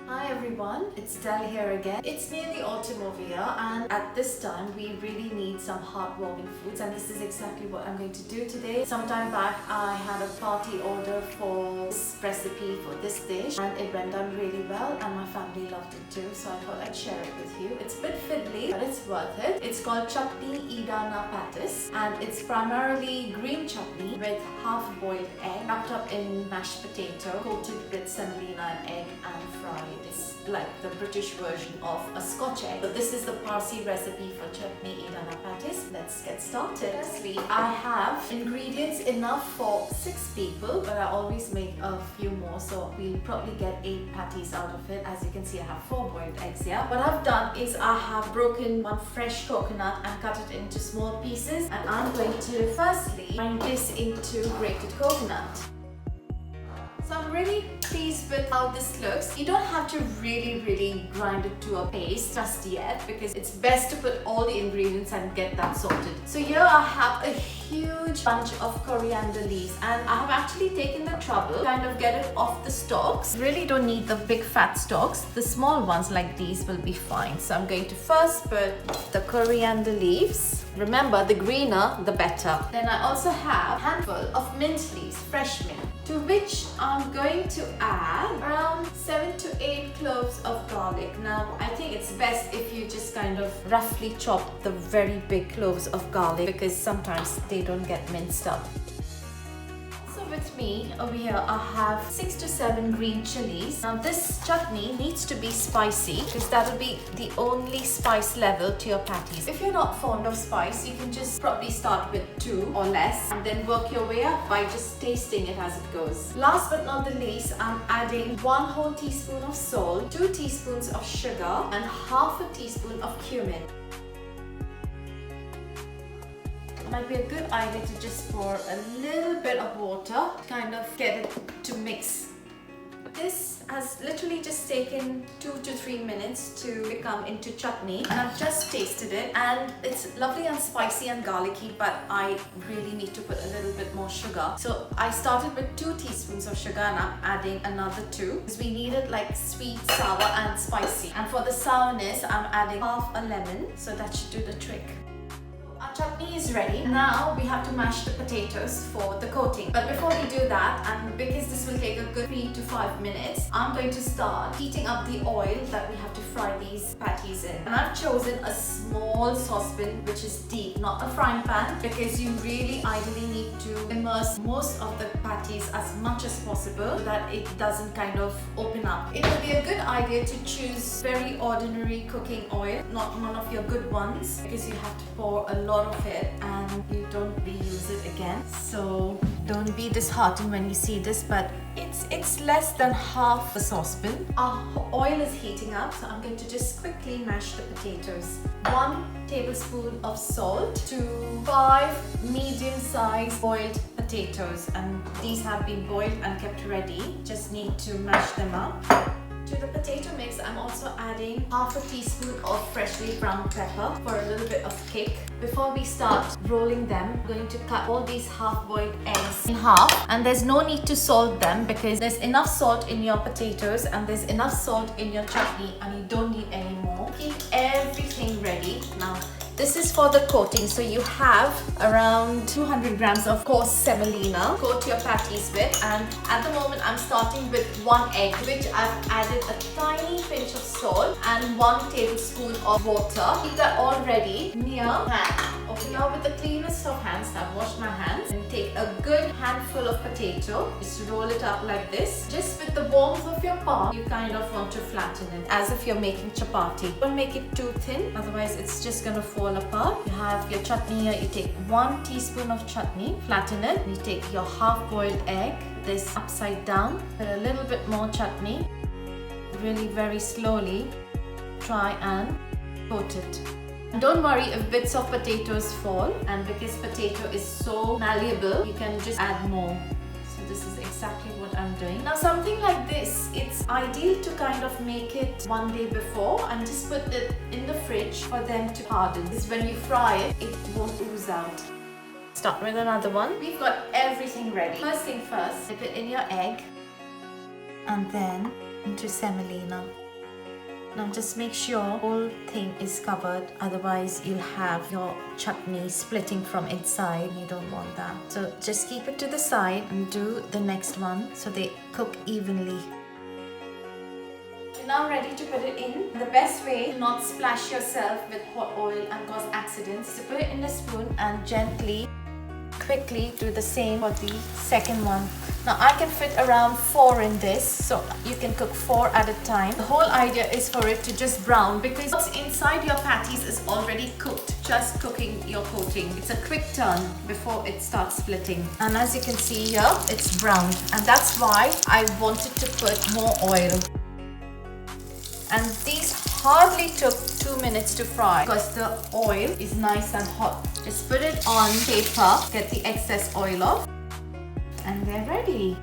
Hi everyone, it's Del here again. It's nearly autumn over here and at this time we really need some heartwarming foods, and this is exactly what I'm going to do today. Sometime back I had a party order for this recipe for this dish and it went down really well and my family loved it too, so I thought I'd share it with you. It's a bit fiddly but it's worth it. It's called Chutney Eeda na Pattice and it's primarily green chutney with half-boiled egg wrapped up in mashed potato, coated with semolina and egg and fried. It's like the British version of a scotch egg. So this is the Parsi recipe for Chutney Eeda na Pattice. Let's get started. Firstly, I have ingredients enough for 6 people, but I always make a few more, so we'll probably get 8 patties out of it. As you can see, I have 4 boiled eggs here. What I've done is I have broken one fresh coconut and cut it into small pieces, and I'm going to firstly grind this into grated coconut. So I'm really pleased with how this looks. You don't have to really grind it to a paste just yet because it's best to put all the ingredients and get that sorted. So here I have a huge bunch of coriander leaves and I have actually taken the trouble to kind of get it off the stalks. Really don't need the big fat stalks. The small ones like these will be fine. So I'm going to first put the coriander leaves. Remember, the greener the better. Then I also have a handful of mint leaves, fresh mint, to which I'm going to add around 7 to 8 cloves of garlic. Now, I think it's best if you just kind of roughly chop the very big cloves of garlic because sometimes they don't get minced up. With me over here I have 6 to 7 green chilies. Now this chutney needs to be spicy because that will be the only spice level to your patties. If you're not fond of spice, you can just probably start with 2 or less and then work your way up by just tasting it as it goes. Last but not the least, I'm adding 1 whole teaspoon of salt, 2 teaspoons of sugar and half a teaspoon of cumin. Might be a good idea to just pour a little bit of water to kind of get it to mix. This has literally just taken 2 to 3 minutes to become into chutney and I've just tasted it and it's lovely and spicy and garlicky, but I really need to put a little bit more sugar. So I started with 2 teaspoons of sugar and I'm adding another 2 because we need it like sweet, sour and spicy. And for the sourness, I'm adding half a lemon, so that should do the trick. Our chutney is ready. Now we have to mash the potatoes for the coating. But before we do that, and because this will take a good 3 to 5 minutes, I'm going to start heating up the oil that we have to fry these patties in. And I've chosen a small saucepan which is deep, not a frying pan, because you really ideally need to immerse most of the patties as much as possible so that it doesn't kind of open up. It will be a good idea to choose very ordinary cooking oil, not one of your good ones, because you have to pour a lot of it and you don't reuse it again. So don't be disheartened when you see this, but it's less than half a saucepan. Our oil is heating up, so I'm going to just quickly mash the potatoes. 1 tablespoon of salt to 5 medium-sized boiled potatoes, and these have been boiled and kept ready. Just need to mash them up. To the potato mix, I'm also adding half a teaspoon of freshly ground pepper for a little bit of kick. Before we start rolling them, I'm going to cut all these half-boiled eggs in half, and there's no need to salt them because there's enough salt in your potatoes and there's enough salt in your chutney and you don't need any more. Keep everything ready. Now, this is for the coating, so you have around 200 grams of coarse semolina. Coat your patties with, and at the moment I'm starting with 1 egg, which I've added a tiny pinch of salt and 1 tablespoon of water. Keep that all ready near hand. Okay, now with the cleanest of hands, I've washed my hands, and take a good handful of potato. Just roll it up like this. Just with the warmth of your palm, you kind of want to flatten it as if you're making chapati. Don't make it too thin, otherwise it's just gonna fall apart. You have your chutney here. You take 1 teaspoon of chutney, flatten it. You take your half-boiled egg, this upside down, put a little bit more chutney. Really very slowly try and coat it. And don't worry if bits of potatoes fall, and because potato is so malleable, you can just add more. So this is exactly what I'm doing. Now something like this, it's ideal to kind of make it 1 day before and just put it in the fridge for them to harden. Because when you fry it, it won't ooze out. Start with another one. We've got everything ready. First thing first, dip it in your egg and then into semolina. Now just make sure whole thing is covered, otherwise you'll have your chutney splitting from inside. You don't want that. So just keep it to the side and do the next one so they cook evenly. You're now ready to put it in. The best way to not splash yourself with hot oil and cause accidents is to put it in a spoon and gently, quickly do the same for the second one. Now I can fit around 4 in this, so you can cook 4 at a time. The whole idea is for it to just brown, because what's inside your patties is already cooked. Just cooking your coating. It's a quick turn before it starts splitting. And as you can see here, it's browned. And that's why I wanted to put more oil. And these hardly took 2 minutes to fry because the oil is nice and hot. Just put it on paper, get the excess oil off, and they're ready.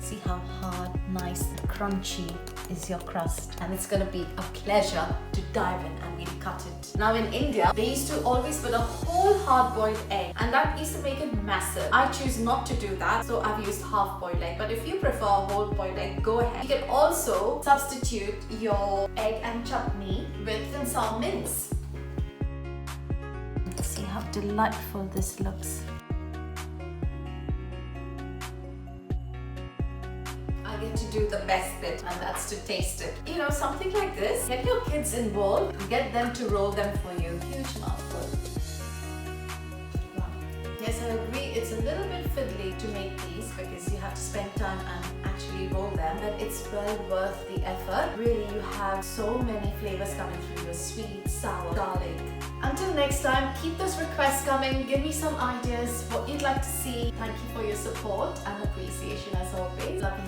See how hard, nice, and crunchy is your crust, and it's gonna be a pleasure to dive in and we'll cut it. Now in India, they used to always put a whole hard-boiled egg, and that used to make it massive. I choose not to do that, so I've used half-boiled egg. But if you prefer a whole-boiled egg, go ahead. You can also substitute your egg and chutney with some mince. See how delightful this looks. Get to do the best bit, and that's to taste it. You know, something like this, get your kids involved, get them to roll them for you. Huge mouthful. Wow. Yes, I agree, it's a little bit fiddly to make these because you have to spend time and actually roll them, but it's well worth the effort. Really, you have so many flavors coming through, your sweet, sour, garlic. Until next time, keep those requests coming. Give me some ideas what you'd like to see. Thank you for your support and appreciation as always. Love you.